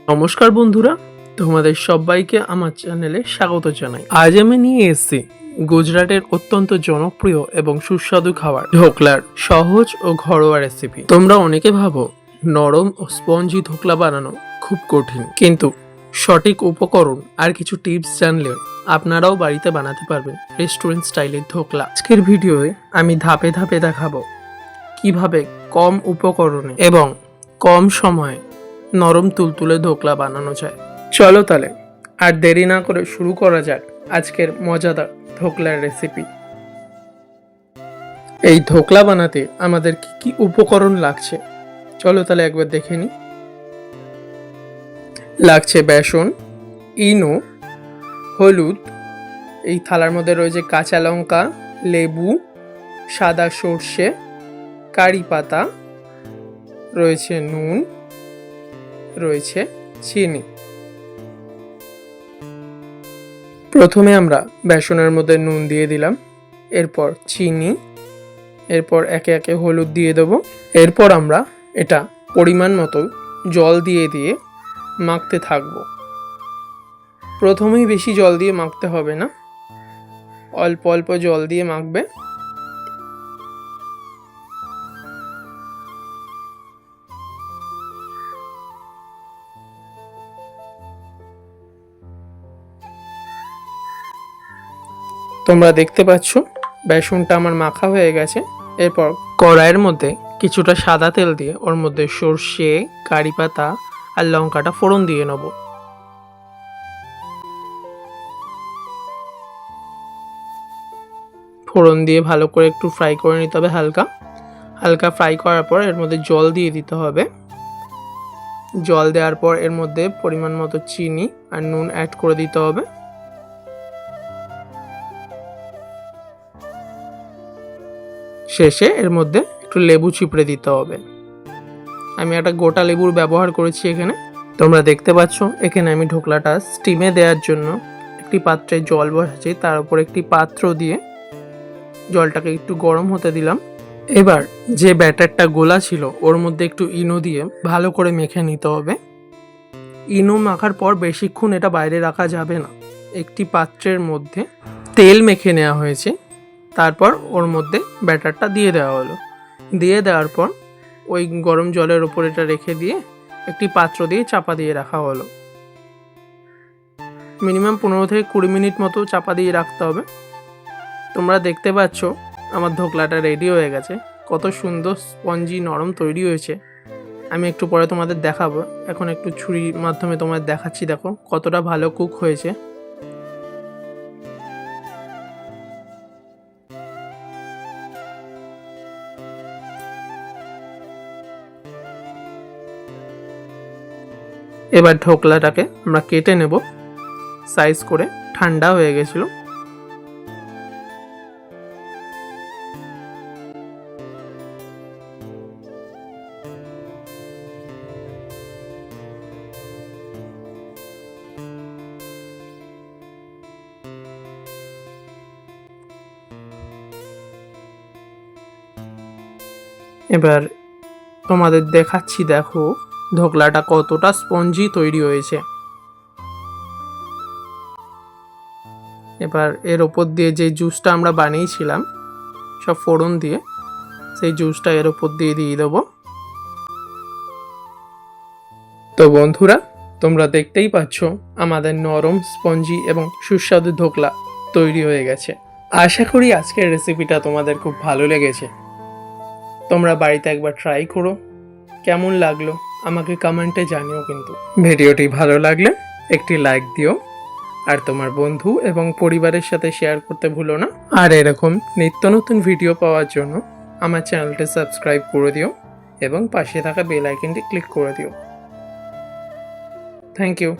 নমস্কার বন্ধুরা, তোমাদের সবাইকে আমার চ্যানেলে স্বাগত জানাই। আজ আমি নিয়ে এসেছি গুজরাটের অত্যন্ত জনপ্রিয় এবং সুস্বাদু খাবার ঢোকলার সহজ ও ঘরোয়া রেসিপি। তোমরা অনেকে ভাবো নরম ও স্পঞ্জি ঢোকলা বানানো খুব কঠিন, কিন্তু সঠিক উপকরণ আর কিছু টিপস জানলে আপনারাও বাড়িতে বানাতে পারবেন রেস্টুরেন্ট স্টাইলের ঢোকলা। আজকের ভিডিওয়ে আমি ধাপে ধাপে দেখাবো কিভাবে কম উপকরণে এবং কম সময়ে নরম তুলতুলে ঢোকলা বানানো যায়। চলো তাহলে আর দেরি না করে শুরু করা যাক আজকের মজাদার ঢোকলার রেসিপি। এই ঢোকলা বানাতে আমাদের কি কি উপকরণ লাগছে চলো তাহলে একবার দেখে নিই। লাগছে বেসন, ইনো, হলুদ, এই থালার মধ্যে রয়েছে কাঁচা লঙ্কা, লেবু, সাদা সর্ষে, কারি পাতা, রয়েছে নুন, রয়েছে চিনি। প্রথমে আমরা বেসনের মধ্যে নুন দিয়ে দিলাম, এরপর চিনি, এরপর একে একে হলুদ দিয়ে দেবো। এরপর আমরা এটা পরিমাণ মতো জল দিয়ে দিয়ে মাখতে থাকবো। প্রথমেই বেশি জল দিয়ে মাখতে হবে না, অল্প অল্প জল দিয়ে মাখবে। তোমরা দেখতে পাচ্ছ বেসনটা আমার মাখা হয়ে গেছে। এরপর কড়াইয়ের মধ্যে কিছুটা সাদা তেল দিয়ে ওর মধ্যে সর্ষে, কারি পাতা আর লঙ্কাটা ফোড়ন দিয়ে নেব। ফোড়ন দিয়ে ভালো করে একটু ফ্রাই করে নিতে হবে, হালকা হালকা ফ্রাই করার পর এর মধ্যে জল দিয়ে দিতে হবে। জল দেওয়ার পর এর মধ্যে পরিমাণ মতো চিনি আর নুন অ্যাড করে দিতে হবে। শেষে এর মধ্যে একটু লেবু চিপড়ে দিতে হবে। আমি একটা গোটা লেবুর ব্যবহার করেছি এখানে। তোমরা দেখতে পাচ্ছ এখানে আমি ঢোকলাটা স্টিমে দেওয়ার জন্য একটি পাত্রে জল বসাচ্ছি, তার উপর একটি পাত্র দিয়ে জলটাকে একটু গরম হতে দিলাম। এবার যে ব্যাটারটা গোলা ছিল ওর মধ্যে একটু ইনো দিয়ে ভালো করে মেখে নিতে হবে। ইনো মাখার পর বেশিক্ষণ এটা বাইরে রাখা যাবে না। একটি পাত্রের মধ্যে তেল মেখে নেওয়া হয়েছে, তারপর ওর মধ্যে ব্যাটারটা দিয়ে দেওয়া হলো। দিয়ে দেওয়ার পর ওই গরম জলের ওপর এটা রেখে দিয়ে একটি পাত্র দিয়ে চাপা দিয়ে রাখা হলো। মিনিমাম 15 থেকে 20 মিনিট মতো চাপা দিয়ে রাখতে হবে। তোমরা দেখতে পাচ্ছ আমার ঢোকলাটা রেডি হয়ে গেছে, কত সুন্দর স্পঞ্জি নরম তৈরি হয়েছে। আমি একটু পরে তোমাদের দেখাবো, এখন একটু ছুরির মাধ্যমে তোমাদের দেখাচ্ছি, দেখো কতটা ভালো কুক হয়েছে। এবার ঢোকলাটাকে আমরা কেটে নেব সাইজ করে, ঠান্ডা হয়ে গেছিল। এবার তোমাদের দেখাচ্ছি, দেখো ঢোকলাটা কতটা স্পঞ্জি তৈরি হয়েছে। এবার এর ওপর দিয়ে যে জুসটা আমরা বানিয়েছিলাম সব ফোড়ন দিয়ে, সেই জুসটা এর ওপর দিয়ে দিয়ে দেবো। তো বন্ধুরা, তোমরা দেখতেই পাচ্ছ আমাদের নরম স্পঞ্জি এবং সুস্বাদু ঢোকলা তৈরি হয়ে গেছে। আশা করি আজকের রেসিপিটা তোমাদের খুব ভালো লেগেছে। তোমরা বাড়িতে একবার ট্রাই করো, কেমন লাগলো আমাকে কমেন্টে জানিও। কিন্তু ভিডিওটি ভালো লাগলে একটি লাইক দিও, আর তোমার বন্ধু এবং পরিবারের সাথে শেয়ার করতে ভুলো না। আর এরকম নিত্য নতুন ভিডিও পাওয়ার জন্য আমার চ্যানেলটি সাবস্ক্রাইব করে দিও এবং পাশে থাকা বেল আইকনটি ক্লিক করে দিও। Thank you.